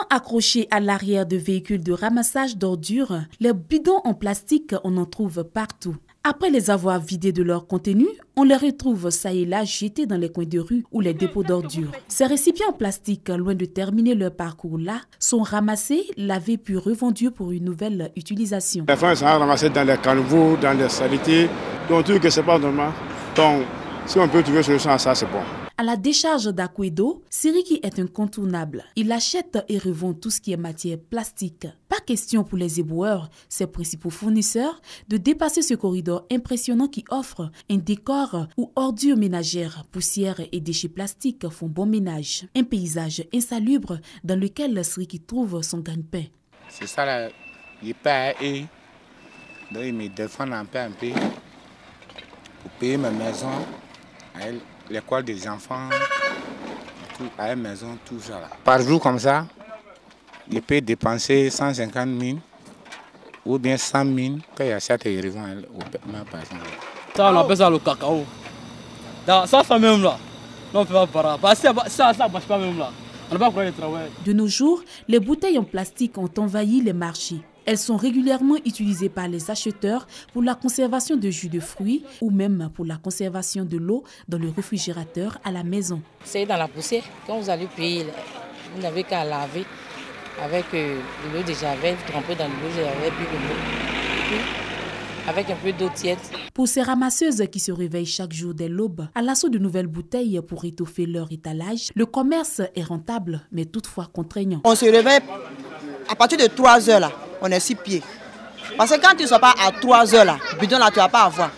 Souvent accrochés à l'arrière de véhicules de ramassage d'ordures, les bidons en plastique, on en trouve partout. Après les avoir vidés de leur contenu, on les retrouve ça et là jetés dans les coins de rue ou les dépôts d'ordures. Ces récipients en plastique, loin de terminer leur parcours là, sont ramassés, lavés puis revendus pour une nouvelle utilisation. Les fonds sont ramassés dans les caniveaux, dans les saletés, donc on trouve que c'est pas normal. Donc si on peut trouver une solution à ça, c'est bon. À la décharge d'Akwedo, Siriki est incontournable. Il achète et revend tout ce qui est matière plastique. Pas question pour les éboueurs, ses principaux fournisseurs, de dépasser ce corridor impressionnant qui offre un décor où ordures ménagères, poussières et déchets plastiques font bon ménage. Un paysage insalubre dans lequel Siriki trouve son gagne-pain. C'est ça là, il paye et donc il me défend un peu pour payer ma maison. L'école des enfants, à la maison, tout ça. Là. Par jour comme ça, je peux dépenser 150 000 ou bien 100 000 quand il y a cette revend ma personne. Ça, on appelle ça le cacao. Ça même là. Non, on ne peut pas parer. Parce que ça ne marche pas même là. On n'a pas encore de travail. De nos jours, les bouteilles en plastique ont envahi les marchés. Elles sont régulièrement utilisées par les acheteurs pour la conservation de jus de fruits ou même pour la conservation de l'eau dans le réfrigérateur à la maison. C'est dans la poussière. Quand vous allez payer, vous n'avez qu'à laver avec l'eau de javel, tremper dans l'eau de javel, puis avec un peu d'eau tiède. Pour ces ramasseuses qui se réveillent chaque jour dès l'aube, à l'assaut de nouvelles bouteilles pour étoffer leur étalage, le commerce est rentable, mais toutefois contraignant. On se réveille à partir de 3 heures là. On est 6 pieds. Parce que quand tu ne sois pas à 3 heures là, bidon là, tu ne vas pas avoir.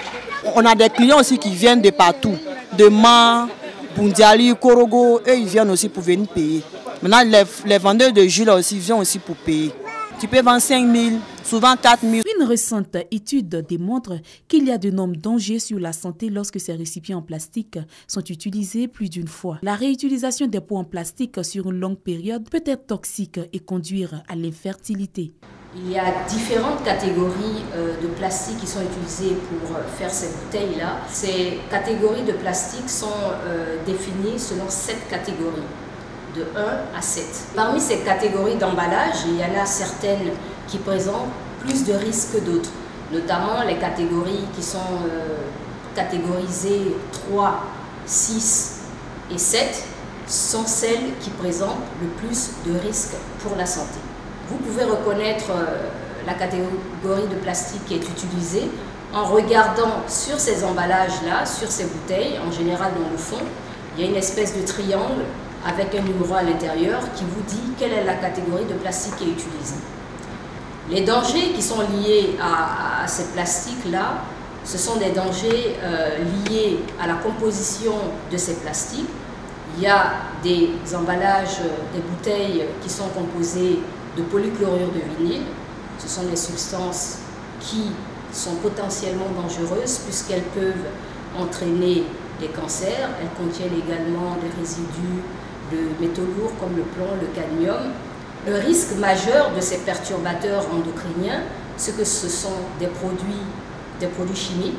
On a des clients aussi qui viennent de partout. De Man, Bundiali, Korogo, eux ils viennent aussi pour venir payer. Maintenant les vendeurs de jus là aussi viennent aussi pour payer. Tu peux vendre 5 000, souvent 4 000. Une récente étude démontre qu'il y a d'énormes dangers sur la santé lorsque ces récipients en plastique sont utilisés plus d'une fois. La réutilisation des pots en plastique sur une longue période peut être toxique et conduire à l'infertilité. Il y a différentes catégories de plastique qui sont utilisées pour faire ces bouteilles-là. Ces catégories de plastique sont définies selon 7 catégories, de 1 à 7. Parmi ces catégories d'emballage, il y en a certaines qui présentent plus de risques que d'autres, notamment les catégories qui sont catégorisées 3, 6 et 7 sont celles qui présentent le plus de risques pour la santé. Vous pouvez reconnaître la catégorie de plastique qui est utilisée en regardant sur ces emballages-là, sur ces bouteilles, en général dans le fond, il y a une espèce de triangle avec un numéro à l'intérieur qui vous dit quelle est la catégorie de plastique qui est utilisée. Les dangers qui sont liés à ces plastiques-là, ce sont des dangers liés à la composition de ces plastiques. Il y a des emballages, des bouteilles qui sont composées de polychlorure de vinyle. Ce sont des substances qui sont potentiellement dangereuses puisqu'elles peuvent entraîner des cancers. Elles contiennent également des résidus de métaux lourds comme le plomb, le cadmium. Le risque majeur de ces perturbateurs endocriniens, c'est que ce sont des produits chimiques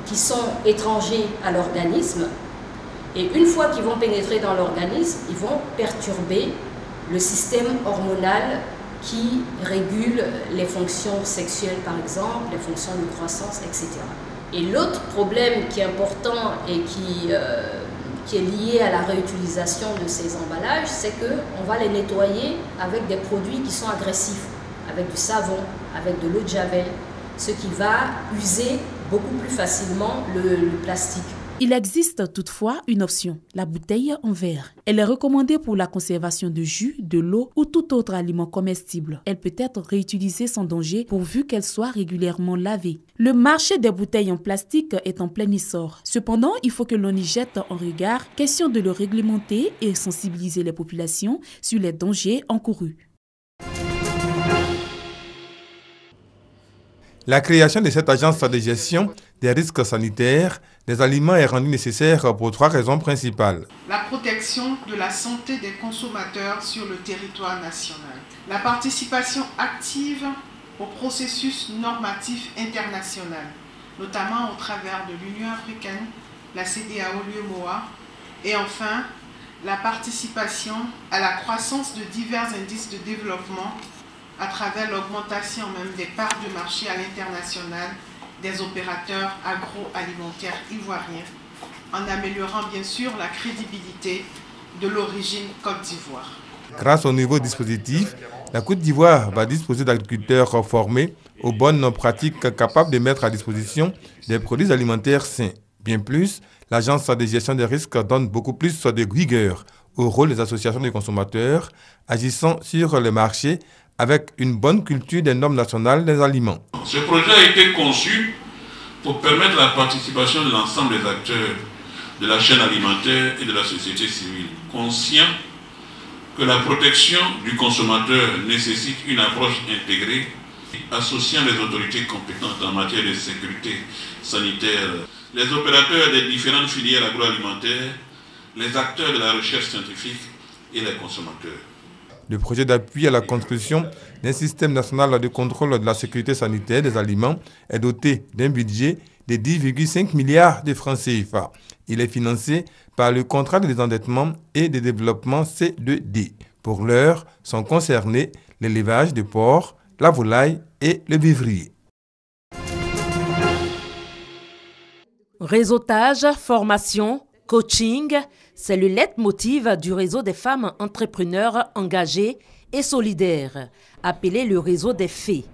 qui sont étrangers à l'organisme. Et une fois qu'ils vont pénétrer dans l'organisme, ils vont perturber le système hormonal qui régule les fonctions sexuelles par exemple, les fonctions de croissance, etc. Et l'autre problème qui est important et qui est lié à la réutilisation de ces emballages, c'est qu'on va les nettoyer avec des produits qui sont agressifs, avec du savon, avec de l'eau de javel, ce qui va user beaucoup plus facilement le plastique. Il existe toutefois une option, la bouteille en verre. Elle est recommandée pour la conservation de jus, de l'eau ou tout autre aliment comestible. Elle peut être réutilisée sans danger pourvu qu'elle soit régulièrement lavée. Le marché des bouteilles en plastique est en plein essor. Cependant, il faut que l'on y jette un regard, question de le réglementer et sensibiliser les populations sur les dangers encourus. La création de cette agence de gestion des risques sanitaires des aliments est rendue nécessaire pour 3 raisons principales. La protection de la santé des consommateurs sur le territoire national. La participation active au processus normatif international, notamment au travers de l'Union africaine, la CEDEAO, l'UEMOA, et enfin la participation à la croissance de divers indices de développement à travers l'augmentation même des parts de marché à l'international des opérateurs agroalimentaires ivoiriens, en améliorant bien sûr la crédibilité de l'origine Côte d'Ivoire. Grâce au nouveau dispositif, la Côte d'Ivoire va disposer d'agriculteurs formés aux bonnes pratiques capables de mettre à disposition des produits alimentaires sains. Bien plus, l'Agence de gestion des risques donne beaucoup plus de rigueur au rôle des associations de consommateurs agissant sur le marché avec une bonne culture des normes nationales des aliments. Ce projet a été conçu pour permettre la participation de l'ensemble des acteurs de la chaîne alimentaire et de la société civile, conscients que la protection du consommateur nécessite une approche intégrée, associant les autorités compétentes en matière de sécurité sanitaire, les opérateurs des différentes filières agroalimentaires, les acteurs de la recherche scientifique et les consommateurs. Le projet d'appui à la construction d'un système national de contrôle de la sécurité sanitaire des aliments est doté d'un budget de 10,5 milliards de francs CFA. Il est financé par le contrat de désendettement et de développement C2D. Pour l'heure, sont concernés l'élevage de porcs, la volaille et le vivrier. Réseautage, formation, coaching, c'est le leitmotiv du réseau des femmes entrepreneurs engagées et solidaires, appelé le réseau des fées.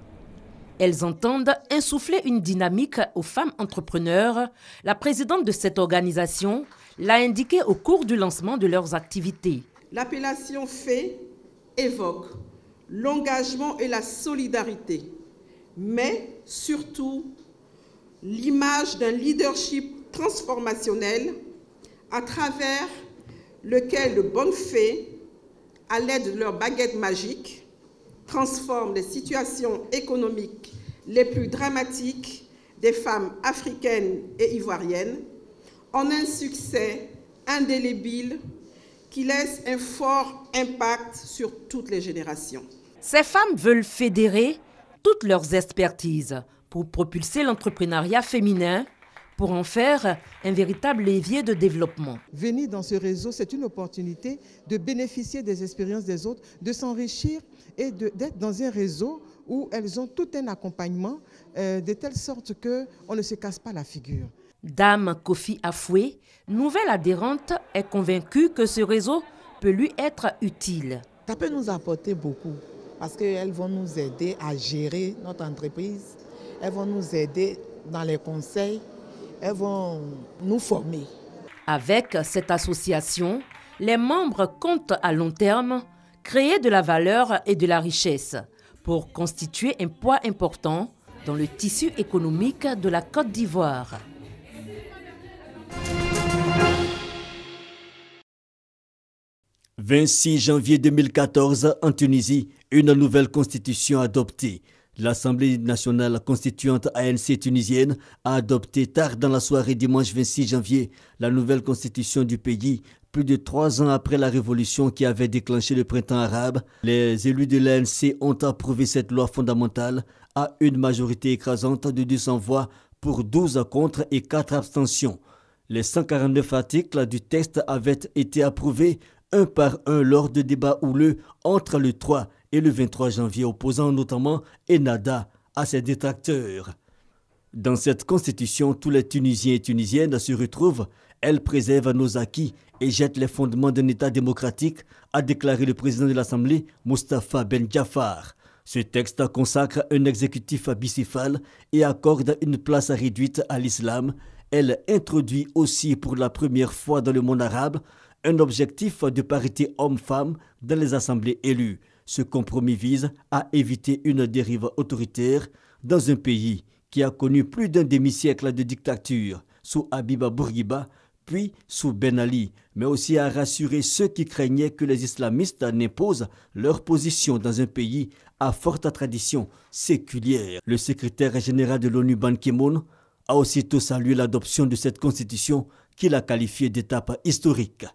Elles entendent insuffler une dynamique aux femmes entrepreneurs. La présidente de cette organisation l'a indiqué au cours du lancement de leurs activités. L'appellation fée évoque l'engagement et la solidarité, mais surtout l'image d'un leadership transformationnel à travers lequel de bonnes fées, à l'aide de leur baguette magique, transforment les situations économiques les plus dramatiques des femmes africaines et ivoiriennes en un succès indélébile qui laisse un fort impact sur toutes les générations. Ces femmes veulent fédérer toutes leurs expertises pour propulser l'entrepreneuriat féminin, pour en faire un véritable levier de développement. Venir dans ce réseau, c'est une opportunité de bénéficier des expériences des autres, de s'enrichir et d'être dans un réseau où elles ont tout un accompagnement de telle sorte qu'on ne se casse pas la figure. Dame Kofi Afoué, nouvelle adhérente, est convaincue que ce réseau peut lui être utile. Ça peut nous apporter beaucoup parce qu'elles vont nous aider à gérer notre entreprise, elles vont nous aider dans les conseils, elles vont nous former. Avec cette association, les membres comptent à long terme créer de la valeur et de la richesse pour constituer un poids important dans le tissu économique de la Côte d'Ivoire. « 26 janvier 2014, en Tunisie, une nouvelle constitution adoptée. L'Assemblée nationale constituante ANC tunisienne a adopté tard dans la soirée dimanche 26 janvier la nouvelle constitution du pays. Plus de 3 ans après la révolution qui avait déclenché le printemps arabe, les élus de l'ANC ont approuvé cette loi fondamentale à une majorité écrasante de 200 voix pour 12 contre et 4 abstentions. Les 149 articles du texte avaient été approuvés un par un lors de débats houleux entre le 3 et le 23 janvier, opposant notamment Ennahda à ses détracteurs. Dans cette constitution, tous les Tunisiens et Tunisiennes se retrouvent. Elle préserve nos acquis et jette les fondements d'un État démocratique, a déclaré le président de l'Assemblée, Moustapha Ben Jaafar. Ce texte consacre un exécutif bicéphale et accorde une place réduite à l'islam. Elle introduit aussi pour la première fois dans le monde arabe un objectif de parité homme-femme dans les assemblées élues. Ce compromis vise à éviter une dérive autoritaire dans un pays qui a connu plus d'un demi-siècle de dictature sous Habiba Bourguiba, puis sous Ben Ali, mais aussi à rassurer ceux qui craignaient que les islamistes n'imposent leur position dans un pays à forte tradition séculière. Le secrétaire général de l'ONU Ban Ki-moon a aussitôt salué l'adoption de cette constitution qu'il a qualifiée d'étape historique.